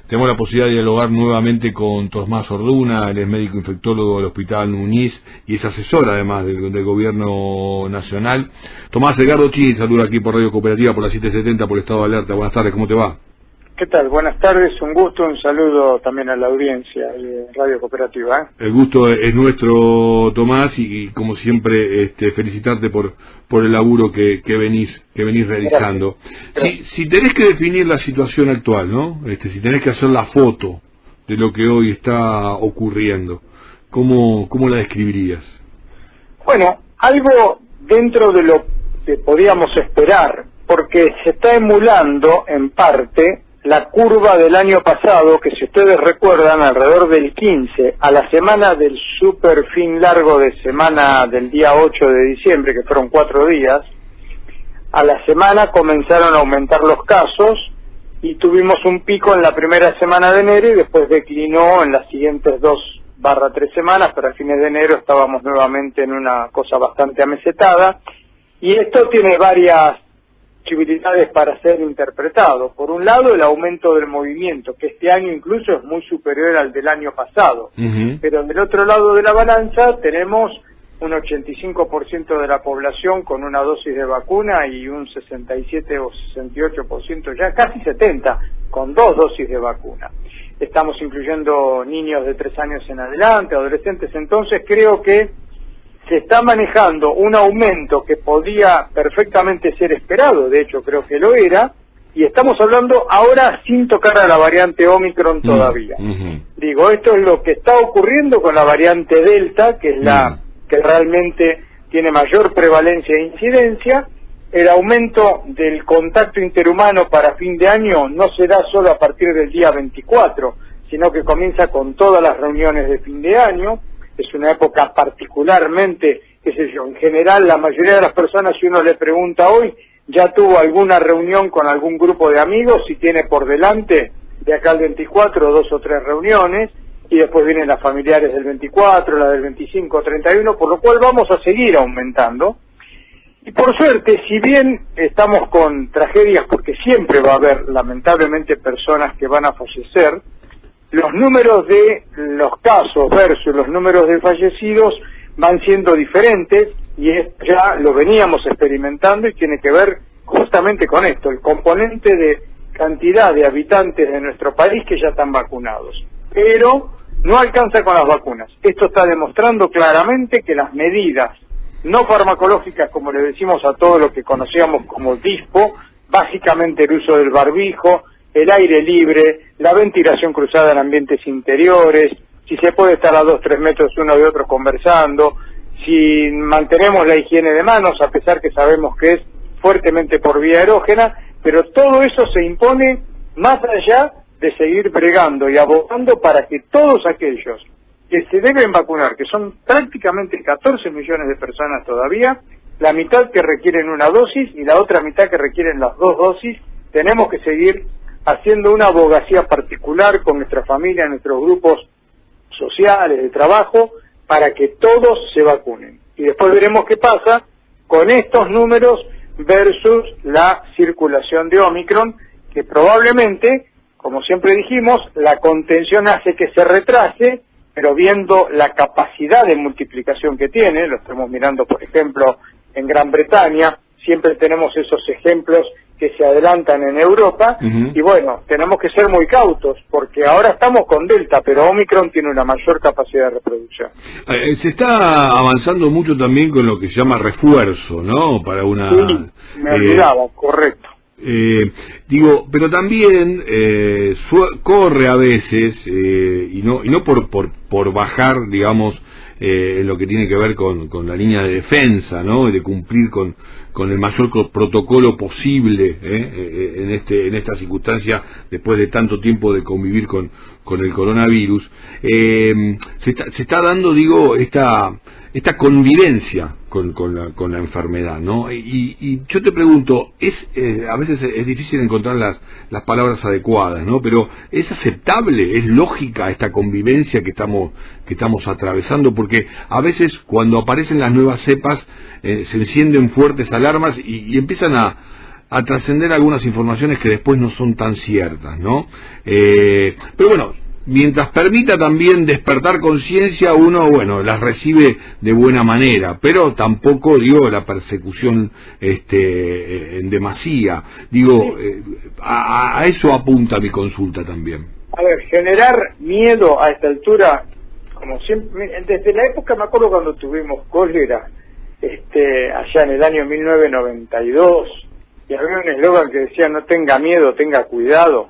tenemos la posibilidad de dialogar nuevamente con Tomás Orduna, él es médico infectólogo del Hospital Núñez y es asesor además del Gobierno Nacional. Tomás, Edgardo Chini saluda aquí por Radio Cooperativa, por la 770, por el Estado de Alerta. Buenas tardes, ¿cómo te va? ¿Qué tal? Buenas tardes, un gusto, un saludo también a la audiencia de Radio Cooperativa. El gusto es nuestro, Tomás, y como siempre felicitarte por el laburo que venís realizando. Gracias. Si tenés que definir la situación actual, ¿no? Si tenés que hacer la foto de lo que hoy está ocurriendo, ¿cómo la describirías? Bueno, algo dentro de lo que podíamos esperar, porque se está emulando en parte la curva del año pasado, que si ustedes recuerdan, alrededor del 15, a la semana del super fin largo de semana del día 8 de diciembre, que fueron 4 días, a la semana comenzaron a aumentar los casos y tuvimos un pico en la primera semana de enero y después declinó en las siguientes 2/3 semanas, pero a fines de enero estábamos nuevamente en una cosa bastante amesetada, y esto tiene varias posibilidades para ser interpretado. Por un lado, el aumento del movimiento, que este año incluso es muy superior al del año pasado. Pero del otro lado de la balanza tenemos un 85% de la población con una dosis de vacuna y un 67 o 68%, ya casi 70%, con 2 dosis de vacuna. Estamos incluyendo niños de 3 años en adelante, adolescentes. Entonces creo que se está manejando un aumento que podía perfectamente ser esperado, de hecho creo que lo era, y estamos hablando ahora sin tocar a la variante Omicron todavía. Digo, esto es lo que está ocurriendo con la variante Delta, que es la que realmente tiene mayor prevalencia e incidencia. El aumento del contacto interhumano para fin de año no se da solo a partir del día 24, sino que comienza con todas las reuniones de fin de año. Es una época particularmente, qué sé yo, en general la mayoría de las personas, si uno le pregunta hoy, ya tuvo alguna reunión con algún grupo de amigos, si tiene por delante de acá al 24 2 o 3 reuniones, y después vienen las familiares del 24, las del 25, 31, por lo cual vamos a seguir aumentando. Y por suerte, si bien estamos con tragedias, porque siempre va a haber lamentablemente personas que van a fallecer, los números de los casos versus los números de fallecidos van siendo diferentes, y ya lo veníamos experimentando y tiene que ver justamente con esto, el componente de cantidad de habitantes de nuestro país que ya están vacunados. Pero no alcanza con las vacunas. Esto está demostrando claramente que las medidas no farmacológicas, como le decimos a todo lo que conocíamos como DISPO, básicamente el uso del barbijo, el aire libre, la ventilación cruzada en ambientes interiores, si se puede estar a 2-3 metros uno de otro conversando, si mantenemos la higiene de manos, a pesar que sabemos que es fuertemente por vía erógena, pero todo eso se impone más allá de seguir bregando y abogando para que todos aquellos que se deben vacunar, que son prácticamente 14 millones de personas todavía, la mitad que requieren una dosis y la otra mitad que requieren las 2 dosis, tenemos que seguir haciendo una abogacía particular con nuestra familia, nuestros grupos sociales, de trabajo, para que todos se vacunen. Y después veremos qué pasa con estos números versus la circulación de Omicron, que probablemente, como siempre dijimos, la contención hace que se retrase, pero viendo la capacidad de multiplicación que tiene, lo estamos mirando por ejemplo en Gran Bretaña, siempre tenemos esos ejemplos que se adelantan en Europa, y bueno, tenemos que ser muy cautos, porque ahora estamos con Delta, pero Omicron tiene una mayor capacidad de reproducción. Se está avanzando mucho también con lo que se llama refuerzo, ¿no? Para una... Sí, me olvidaba, correcto. Pero también corre a veces, y no por bajar, digamos, en lo que tiene que ver con la línea de defensa, ¿no? De cumplir con el mayor protocolo posible en esta circunstancia, después de tanto tiempo de convivir con el coronavirus. Se está dando, digo, esta convivencia con la enfermedad, ¿no? Y yo te pregunto, a veces es difícil encontrar las palabras adecuadas, ¿no? Pero ¿es aceptable, es lógica esta convivencia que estamos atravesando? Porque a veces cuando aparecen las nuevas cepas se encienden fuertes alarmas y empiezan a trascender algunas informaciones que después no son tan ciertas, ¿no? Pero bueno, mientras permita también despertar conciencia, uno, bueno, las recibe de buena manera, pero tampoco, digo, la persecución en demasía. Digo, a eso apunta mi consulta también. A ver, generar miedo a esta altura, como siempre, desde la época, me acuerdo cuando tuvimos cólera, allá en el año 1992, y había un eslogan que decía: no tenga miedo, tenga cuidado.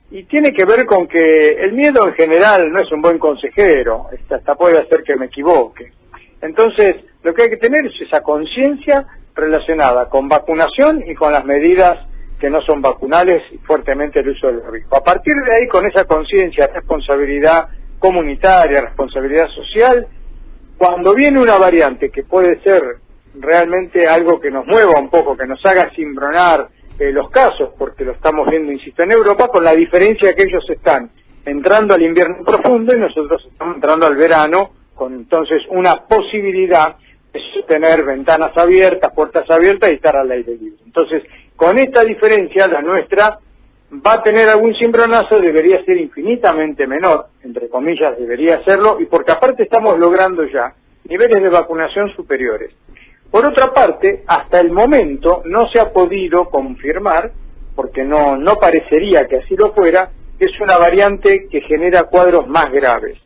Y tiene que ver con que el miedo en general no es un buen consejero, hasta puede hacer que me equivoque. Entonces, lo que hay que tener es esa conciencia relacionada con vacunación y con las medidas que no son vacunales y fuertemente el uso del barbijo. A partir de ahí, con esa conciencia, responsabilidad comunitaria, responsabilidad social, cuando viene una variante que puede ser realmente algo que nos mueva un poco, que nos haga cimbronar los casos, porque lo estamos viendo, insisto, en Europa, con la diferencia que ellos están entrando al invierno profundo y nosotros estamos entrando al verano, con entonces una posibilidad de tener ventanas abiertas, puertas abiertas y estar al aire libre. Entonces, con esta diferencia, la nuestra va a tener algún cimbronazo, debería ser infinitamente menor, entre comillas debería serlo, y porque aparte estamos logrando ya niveles de vacunación superiores. Por otra parte, hasta el momento no se ha podido confirmar, porque no parecería que así lo fuera, que es una variante que genera cuadros más graves.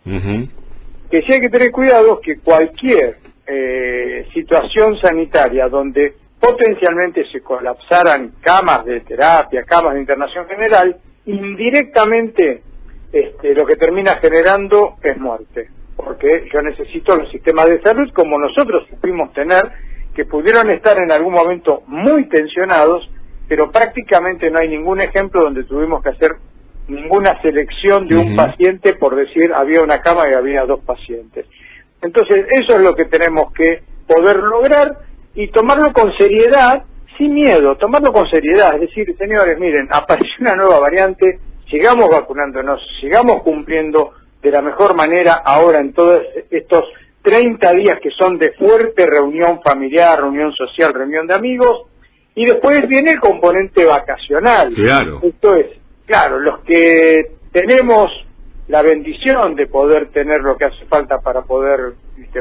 Que sí hay que tener cuidado que cualquier situación sanitaria donde potencialmente se colapsaran camas de terapia, camas de internación general, indirectamente lo que termina generando es muerte, porque yo necesito los sistemas de salud como nosotros supimos tener, que pudieron estar en algún momento muy tensionados, pero prácticamente no hay ningún ejemplo donde tuvimos que hacer ninguna selección de un paciente por decir había una cama y había 2 pacientes. Entonces eso es lo que tenemos que poder lograr y tomarlo con seriedad, sin miedo, tomarlo con seriedad, es decir, señores, miren, apareció una nueva variante, sigamos vacunándonos, sigamos cumpliendo de la mejor manera ahora en todos estos 30 días que son de fuerte reunión familiar, reunión social, reunión de amigos, y después viene el componente vacacional. Claro. Esto es, claro, los que tenemos la bendición de poder tener lo que hace falta para poder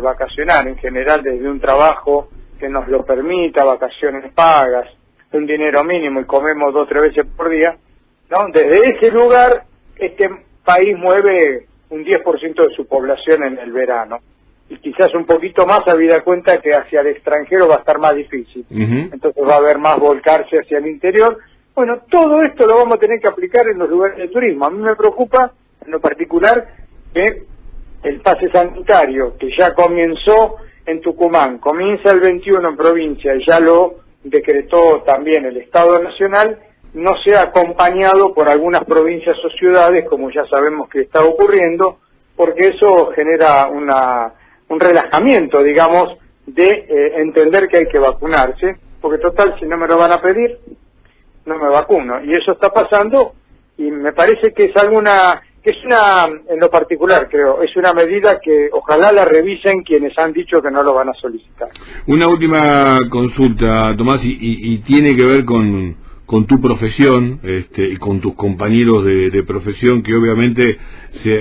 vacacionar, en general desde un trabajo que nos lo permita, vacaciones pagas, un dinero mínimo y comemos 2 o 3 veces por día, ¿no? Desde ese lugar, este país mueve un 10% de su población en el verano. Y quizás un poquito más, habida cuenta que hacia el extranjero va a estar más difícil. Entonces va a haber más volcarse hacia el interior. Bueno, todo esto lo vamos a tener que aplicar en los lugares de turismo. A mí me preocupa, en lo particular, que el pase sanitario, que ya comenzó en Tucumán, comienza el 21 en provincia y ya lo decretó también el Estado Nacional, no sea acompañado por algunas provincias o ciudades, como ya sabemos que está ocurriendo, porque eso genera un relajamiento, digamos, de entender que hay que vacunarse, porque total, si no me lo van a pedir, no me vacuno. Y eso está pasando, y me parece que es en lo particular, creo, es una medida que ojalá la revisen quienes han dicho que no lo van a solicitar. Una última consulta, Tomás, y tiene que ver con tu profesión y con tus compañeros de profesión que obviamente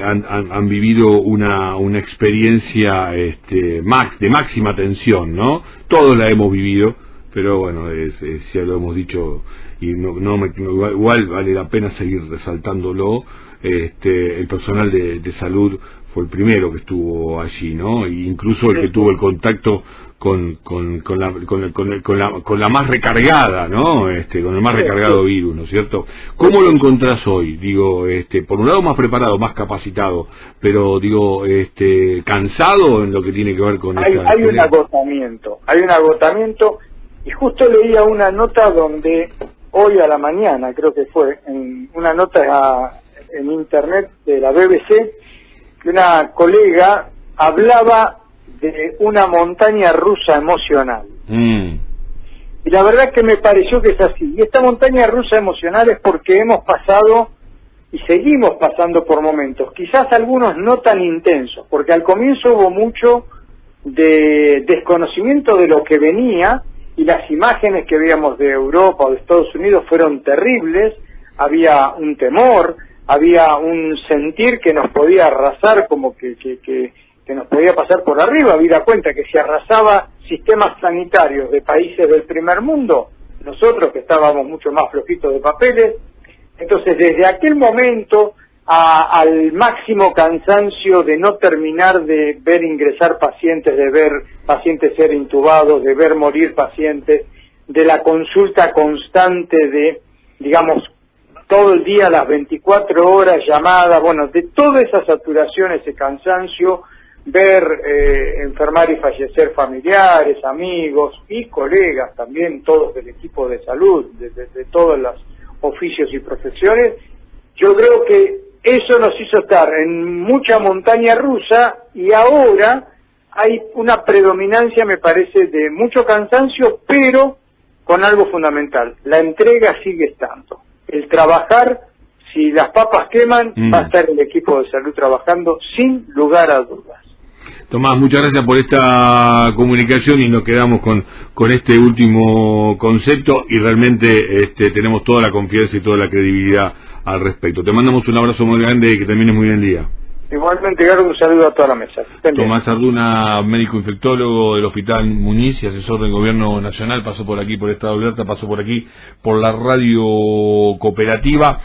han vivido una experiencia de máxima tensión, ¿no? Todos la hemos vivido, pero bueno, ya lo hemos dicho y igual vale la pena seguir resaltándolo. El personal de salud fue el primero que estuvo allí, ¿no? Y incluso el que tuvo el contacto con la más recargada, ¿no? Con el más recargado virus, ¿no es cierto? ¿Cómo lo encontrás hoy? Digo, por un lado más preparado, más capacitado, pero digo, cansado en lo que tiene que ver con hay un agotamiento, y justo leía una nota donde hoy a la mañana, creo que fue, en una nota en internet de la BBC, que una colega hablaba de una montaña rusa emocional. Y la verdad que me pareció que es así. Y esta montaña rusa emocional es porque hemos pasado y seguimos pasando por momentos, quizás algunos no tan intensos, porque al comienzo hubo mucho de desconocimiento de lo que venía y las imágenes que veíamos de Europa o de Estados Unidos fueron terribles. Había un temor, había un sentir que nos podía arrasar, como que nos podía pasar por arriba. Habida cuenta que si arrasaba sistemas sanitarios de países del primer mundo, nosotros que estábamos mucho más flojitos de papeles. Entonces, desde aquel momento al máximo cansancio de no terminar de ver ingresar pacientes, de ver pacientes ser intubados, de ver morir pacientes, de la consulta constante de, digamos, todo el día, las 24 horas llamadas, bueno, de toda esa saturación, ese cansancio, ver enfermar y fallecer familiares, amigos y colegas también, todos del equipo de salud, de todos los oficios y profesiones. Yo creo que eso nos hizo estar en mucha montaña rusa, y ahora hay una predominancia, me parece, de mucho cansancio, pero con algo fundamental: la entrega sigue estando. El trabajar, si las papas queman, va a estar el equipo de salud trabajando sin lugar a dudas. Tomás, muchas gracias por esta comunicación, y nos quedamos con este último concepto, y realmente tenemos toda la confianza y toda la credibilidad al respecto. Te mandamos un abrazo muy grande y que termines muy bien el día. Igualmente, Gardo, un saludo a toda la mesa. Tomás Arduna, médico infectólogo del Hospital Muñiz y asesor del Gobierno Nacional, pasó por aquí por Estado Alerta, pasó por aquí por la radio cooperativa.